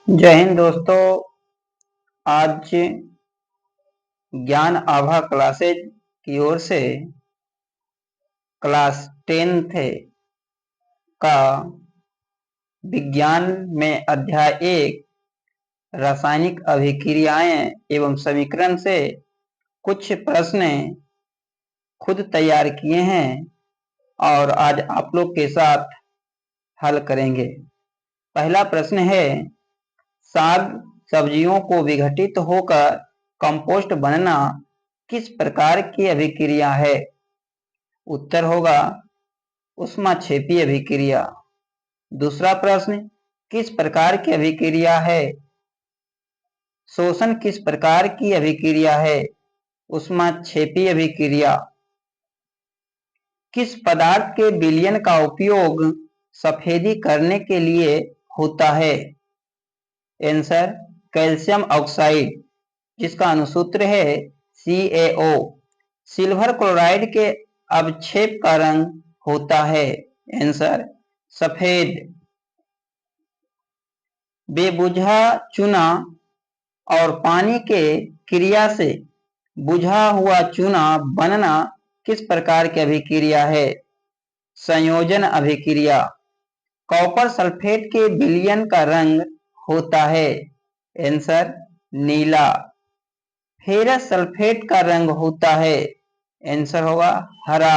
जय हिंद दोस्तों। आज ज्ञान आभा क्लासेज की ओर से क्लास 10th का विज्ञान में अध्याय 1 रासायनिक अभिक्रियाएं एवं समीकरण से कुछ प्रश्न खुद तैयार किए हैं और आज आप लोग के साथ हल करेंगे। पहला प्रश्न है, साग सब्जियों को विघटित होकर कंपोस्ट बनना किस प्रकार की अभिक्रिया है? उत्तर होगा ऊष्माक्षेपी अभिक्रिया। दूसरा प्रश्न, किस प्रकार की अभिक्रिया है? शोषण किस प्रकार की अभिक्रिया है? ऊष्माक्षेपी अभिक्रिया। किस पदार्थ के विलयन का उपयोग सफेदी करने के लिए होता है? आंसर कैल्शियम ऑक्साइड, जिसका अनुसूत्र है CaO। सिल्वर क्लोराइड के अवक्षेप का रंग होता है? आंसर सफेद। बेबुझा चूना और पानी के क्रिया से बुझा हुआ चूना बनना किस प्रकार की अभिक्रिया है? संयोजन अभिक्रिया। कॉपर सल्फेट के विलयन का रंग होता है? आंसर नीला। फेरस सल्फेट का रंग होता है? आंसर होगा हरा।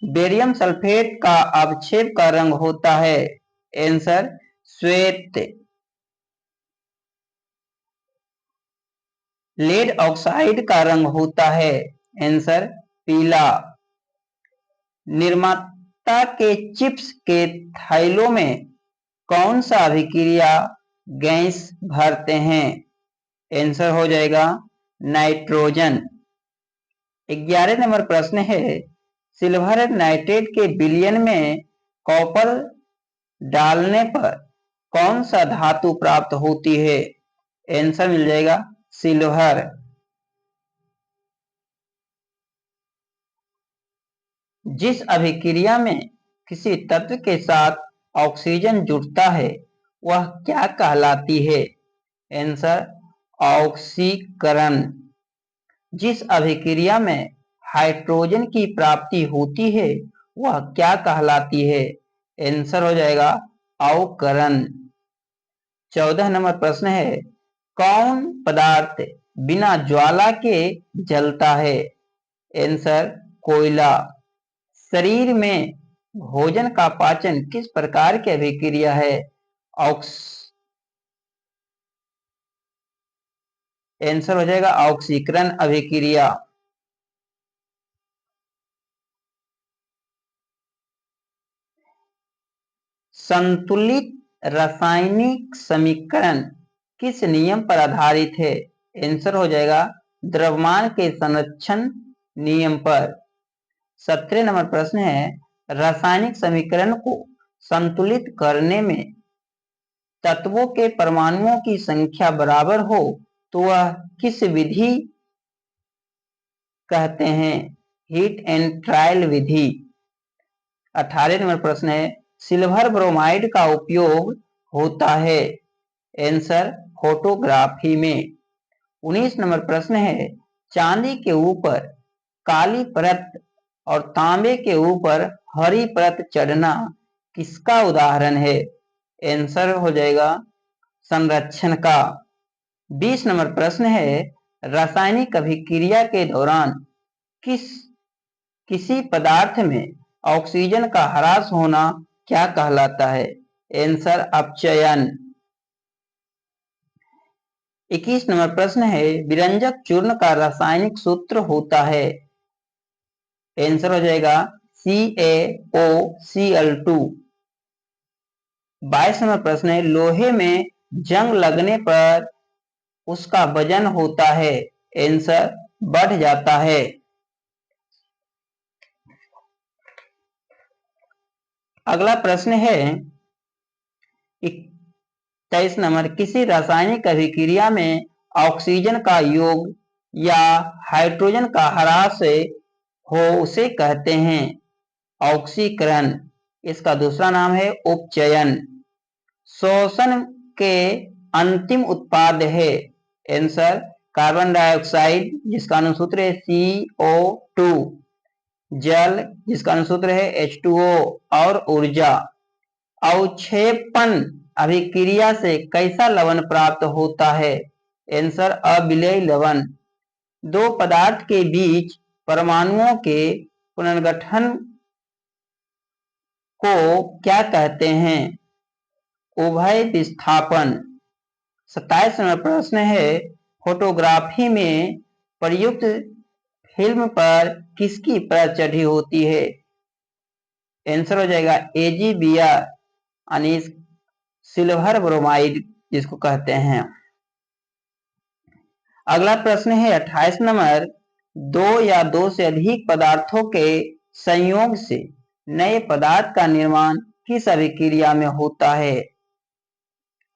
बेरियम सल्फेट का अवक्षेप का रंग होता है? आंसर श्वेत। लेड ऑक्साइड का रंग होता है? आंसर पीला। निर्माता के चिप्स के थैलों में कौन सा अभिक्रिया गैस भरते हैं? आंसर हो जाएगा नाइट्रोजन। 11 नंबर प्रश्न है, सिल्वर नाइट्रेट के विलयन में कॉपर डालने पर कौन सा धातु प्राप्त होती है? आंसर मिल जाएगा सिल्वर। जिस अभिक्रिया में किसी तत्व के साथ ऑक्सीजन जुड़ता है वह क्या कहलाती है? आंसर ऑक्सीकरण। जिस अभिक्रिया में हाइड्रोजन की प्राप्ति होती है वह क्या कहलाती है? आंसर हो जाएगा अवकरण। 14 नंबर प्रश्न है, कौन पदार्थ बिना ज्वाला के जलता है? आंसर कोयला। शरीर में भोजन का पाचन किस प्रकार की अभिक्रिया है? आंसर हो जाएगा ऑक्सीकरण अभिक्रिया। संतुलित रासायनिक समीकरण किस नियम पर आधारित है? आंसर हो जाएगा द्रव्यमान के संरक्षण नियम पर। 17 नंबर प्रश्न है, रासायनिक समीकरण को संतुलित करने में तत्वों के परमाणुओं की संख्या बराबर हो तो वह किस विधि कहते हैं? Heat and trial Vidhi. 18 number प्रश्न है, सिल्वर ब्रोमाइड का उपयोग होता है? आंसर फोटोग्राफी में। 19 नंबर प्रश्न है, चांदी के ऊपर काली परत और तांबे के ऊपर हरी परत चढ़ना किसका उदाहरण है? आंसर हो जाएगा संरक्षण का। 20 नंबर प्रश्न है, रासायनिक अभिक्रिया के दौरान किसी पदार्थ में ऑक्सीजन का ह्रास होना क्या कहलाता है? आंसर अपचयन। 21 नंबर प्रश्न है, विरंजक चूर्ण का रासायनिक सूत्र होता है? आंसर हो जाएगा CaOCl2। 22 नंबर प्रश्न है, लोहे में जंग लगने पर उसका वजन होता है? आंसर बढ़ जाता है। अगला प्रश्न है 23 नंबर, किसी रासायनिक अभिक्रिया में ऑक्सीजन का योग या हाइड्रोजन का ह्रास हो उसे कहते हैं ऑक्सीकरण। इसका दूसरा नाम है उपचयन। शोषण के अंतिम उत्पाद है? आंसर कार्बन डाइऑक्साइड जिसका अनुसूत्र है CO2, जल जिसका अनुसूत्र है H2O और ऊर्जा। अवक्षेपण अभिक्रिया से कैसा लवण प्राप्त होता है? आंसर अविलेय लवण। दो पदार्थ के बीच परमाणुओं के पुनर्गठन को क्या कहते हैं? उभय विस्थापन। 27 नंबर प्रश्न है, फोटोग्राफी में प्रयुक्त फिल्म पर किसकी परत चढ़ी होती है? आंसर हो जाएगा AgBr यानी सिल्वर ब्रोमाइड जिसको कहते हैं। अगला प्रश्न है 28 नंबर, दो या दो से अधिक पदार्थों के संयोग से नए पदार्थ का निर्माण किस अभिक्रिया में होता है?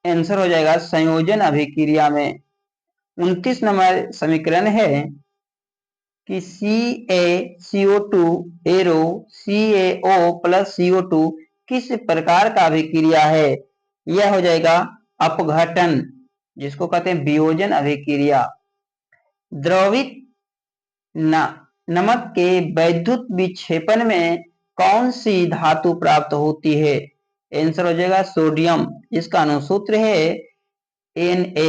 आंसर हो जाएगा संयोजन अभिक्रिया में। 29 नंबर समीकरण है कि CaCO2 arrow CaO plus CO2 किस प्रकार का अभिक्रिया है? यह हो जाएगा अपघटन जिसको कहते हैं वियोजन अभिक्रिया। द्रवित नमक के वैद्युत विक्षेपण में कौन सी धातु प्राप्त होती है? आंसर हो जाएगा सोडियम, इसका अनुसूत्र है Na।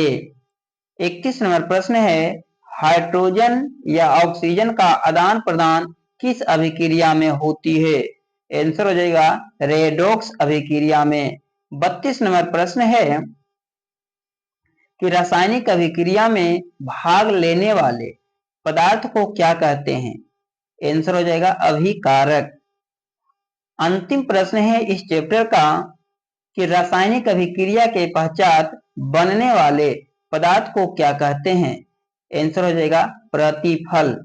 31 नंबर प्रश्न है, हाइड्रोजन या ऑक्सीजन का आदान प्रदान किस अभिक्रिया में होती है? आंसर हो जाएगा रेडॉक्स अभिक्रिया में। 32 नंबर प्रश्न है कि रासायनिक अभिक्रिया में भाग लेने वाले पदार्थ को क्या कहते हैं? आंसर हो जाएगा अभिकारक। अंतिम प्रश्न है इस चैप्टर का कि रासायनिक अभिक्रिया के पश्चात बनने वाले पदार्थ को क्या कहते हैं? आंसर हो जाएगा प्रतिफल।